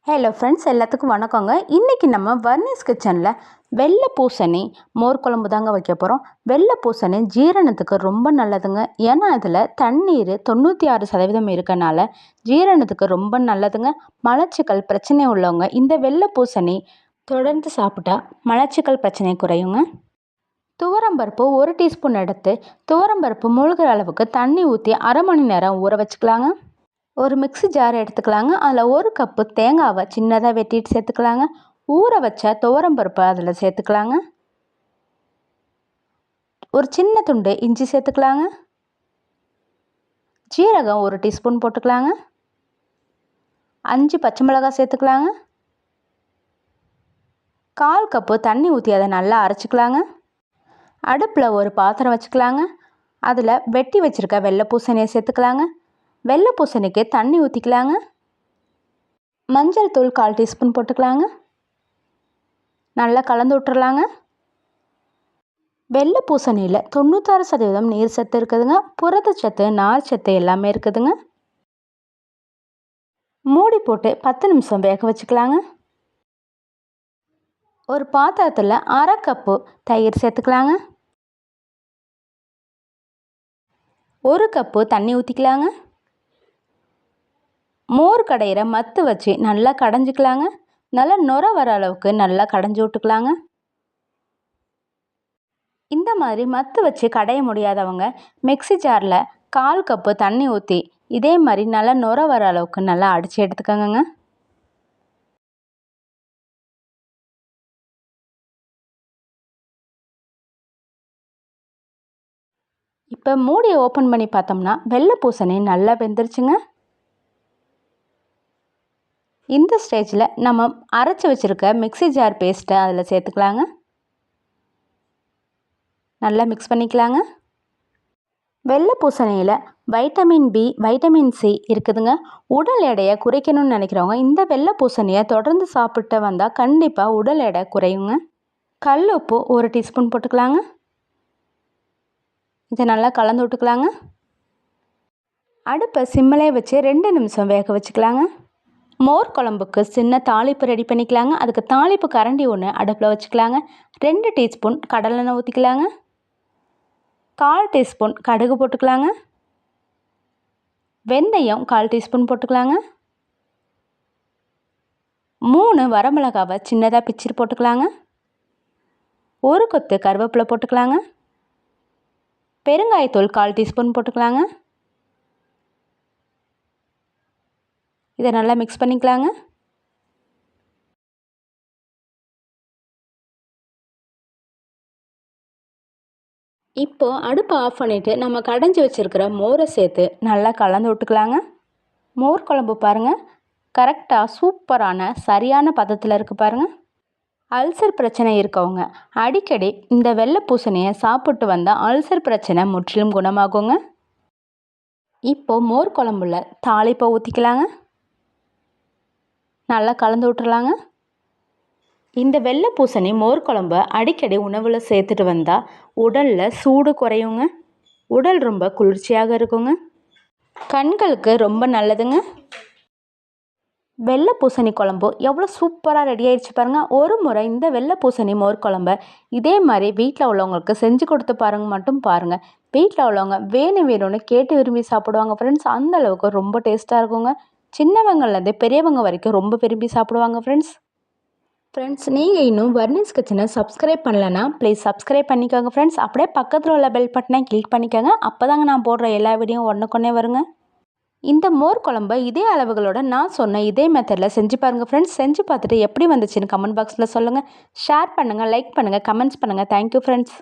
Hello friends, எல்லாத்துக்கும் வணக்கங்க. இன்றைக்கி நம்ம வர்னிஸ் கிச்சனில் வெள்ளை பூசணி மோர் குழம்பு தாங்க வைக்க போகிறோம். வெள்ளை பூசணி ஜீரணத்துக்கு ரொம்ப நல்லதுங்க. ஏன்னா அதில் தண்ணீர் 96% இருக்கனால ஜீரணத்துக்கு ரொம்ப நல்லதுங்க. மலச்சிக்கல் பிரச்சனை உள்ளவங்க இந்த வெள்ளை பூசணி தொடர்ந்து சாப்பிட்டா மலச்சிக்கல் பிரச்சனை குறையுங்க. துவரம்பருப்பு 1 டீஸ்பூன் எடுத்து துவரம்பருப்பு மூழ்கிற அளவுக்கு தண்ணி ஊற்றி அரை மணி நேரம் ஊற வச்சுக்கலாங்க. ஒரு மிக்ஸி ஜார் எடுத்துக்கலாங்க. அதில் 1 கப்பு தேங்காவை சின்னதாக வெட்டிட்டு சேர்த்துக்கலாங்க. ஊற வச்ச துவரம்பருப்பை அதில் சேர்த்துக்கலாங்க. ஒரு சின்ன துண்டு இஞ்சி சேர்த்துக்கலாங்க. ஜீரகம் 1 டீஸ்பூன் போட்டுக்கலாங்க. 5 பச்சை மிளகாய் சேர்த்துக்கலாங்க. 1/4 கப்பு தண்ணி ஊற்றி அதை நல்லா அரைச்சிக்கலாங்க. அடுப்பில் ஒரு பாத்திரம் வச்சுக்கலாங்க. அதில் வெட்டி வச்சுருக்க வெள்ளை பூசணியை சேர்த்துக்கலாங்க. வெள்ளை பூசணிக்கு தண்ணி ஊற்றிக்கலாங்க. மஞ்சள் தூள் 1/4 டீஸ்பூன் போட்டுக்கலாங்க. நல்லா கலந்து விட்டுறலாங்க. வெள்ளை பூசணியில் 96% நீர் சத்து இருக்குதுங்க. புரதச்சத்து, நார் சத்து எல்லாமே இருக்குதுங்க. மூடி போட்டு 10 நிமிஷம் வேக வச்சுக்கலாங்க. ஒரு பாத்திரத்தில் அரை கப்பு தயிர் சேர்த்துக்கலாங்க. 1 கப்பு தண்ணி ஊற்றிக்கலாங்க. மோர் கடையிற மத்து வச்சு நல்லா கடைஞ்சிக்கலாங்க. நல்லா நுர வர அளவுக்கு நல்லா கடைஞ்சி விட்டுக்கலாங்க. இந்த மாதிரி மத்து வச்சு கடைய முடியாதவங்க மிக்ஸி ஜாரில் 1/4 கப்பு தண்ணி ஊற்றி இதே மாதிரி நல்லா நுர வர அளவுக்கு நல்லா அடித்து எடுத்துக்கோங்க. இப்போ மூடியை ஓப்பன் பண்ணி பார்த்தோம்னா வெள்ளை பூசணி நல்லா வெந்துருச்சுங்க. இந்த ஸ்டேஜில் நம்ம அரைச்சி வச்சுருக்க மிக்ஸி ஜார் பேஸ்ட்டை அதில் சேர்த்துக்கலாங்க. நல்லா மிக்ஸ் பண்ணிக்கலாங்க. வெள்ளை பூசணியில் வைட்டமின் பி, வைட்டமின் சி இருக்குதுங்க. உடல் எடையை குறைக்கணும்னு நினைக்கிறவங்க இந்த வெள்ளை பூசணியை தொடர்ந்து சாப்பிட்டு வந்தால் கண்டிப்பாக உடல் எடை குறையுங்க. கல் உப்பு 1 டீஸ்பூன் போட்டுக்கலாங்க. இதை நல்லா கலந்து விட்டுக்கலாங்க. அடுப்பை சிம்மிலே வச்சு 2 நிமிஷம் வேக வச்சுக்கலாங்க. மோர் குழம்புக்கு சின்ன தாளிப்பு ரெடி பண்ணிக்கலாங்க. அதுக்கு தாளிப்பு கரண்டி ஒன்று அடுப்பில் வச்சுக்கலாங்க. 2 டீஸ்பூன் கடலெண்ணெய் ஊற்றிக்கலாங்க. 1/4 டீஸ்பூன் கடுகு போட்டுக்கலாங்க. வெந்தயம் 1/4 டீஸ்பூன் போட்டுக்கலாங்க. 3 வரமிளகாவை சின்னதாக பிச்சு போட்டுக்கலாங்க. 1 கொத்து கருவேப்பிலை போட்டுக்கலாங்க. பெருங்காயத்தூள் 1/4 டீஸ்பூன் போட்டுக்கலாங்க. இதை நல்லா மிக்ஸ் பண்ணிக்கலாங்க. இப்போது அடுப்பை ஆஃப் பண்ணிவிட்டு நம்ம கடைஞ்சி வச்சுருக்கிற மோரை சேர்த்து நல்லா கலந்து விட்டுக்கலாங்க. மோர் குழம்பு பாருங்கள், கரெக்டாக சூப்பரான சரியான பதத்தில் இருக்குது பாருங்கள். அல்சர் பிரச்சனை இருக்கவங்க அடிக்கடி இந்த வெள்ளை பூசணியை சாப்பிட்டு வந்தால் அல்சர் பிரச்சனை முற்றிலும் குணமாகுங்க. இப்போது மோர் குழம்புல தாளிப்பை ஊற்றிக்கலாங்க. நல்லா கலந்து விட்டுறலாங்க. இந்த வெள்ளை பூசணி மோர் குழம்பு அடிக்கடி உணவில் சேர்த்துட்டு வந்தால் உடலில் சூடு குறையுங்க. உடல் ரொம்ப குளிர்ச்சியாக இருக்குங்க. கண்களுக்கு ரொம்ப நல்லதுங்க. வெள்ளை பூசணி குழம்பு எவ்வளோ சூப்பராக ரெடி ஆயிடுச்சு பாருங்கள். ஒரு முறை இந்த வெள்ளை பூசணி மோர் குழம்பை இதே மாதிரி வீட்டில் உள்ளவங்களுக்கு செஞ்சு கொடுத்து பாருங்கள். வீட்டில் உள்ளவங்க வேணும்னு கேட்டு விரும்பி சாப்பிடுவாங்க ஃப்ரெண்ட்ஸ். அந்த அளவுக்கு ரொம்ப டேஸ்ட்டாக இருக்குங்க. சின்னவங்கள்லேருந்து பெரியவங்க வரைக்கும் ரொம்ப விரும்பி சாப்பிடுவாங்க ஃப்ரெண்ட்ஸ், நீங்கள் இன்னும் வர்னிஸ் கிச்சனை சப்ஸ்கிரைப் பண்ணலைன்னா ப்ளீஸ் சப்ஸ்கிரைப் பண்ணிக்கோங்க ஃப்ரெண்ட்ஸ். அப்படியே பக்கத்தில் உள்ள பெல் பட்டனை கிளிக் பண்ணிக்கோங்க. அப்போ தாங்க நான் போடுற எல்லா வீடியோவும் ஒன்றுக்கொன்னே வருங்க. இந்த மோர் குழம்பை இதே அளவுகளோட நான் சொன்ன இதே மெத்தடில் செஞ்சு பாருங்கள் ஃப்ரெண்ட்ஸ். செஞ்சு பார்த்துட்டு எப்படி வந்துச்சுன்னு கமெண்ட் பாக்ஸில் சொல்லுங்கள். ஷேர் பண்ணுங்கள், லைக் பண்ணுங்கள், கமெண்ட்ஸ் பண்ணுங்கள். Thank you friends.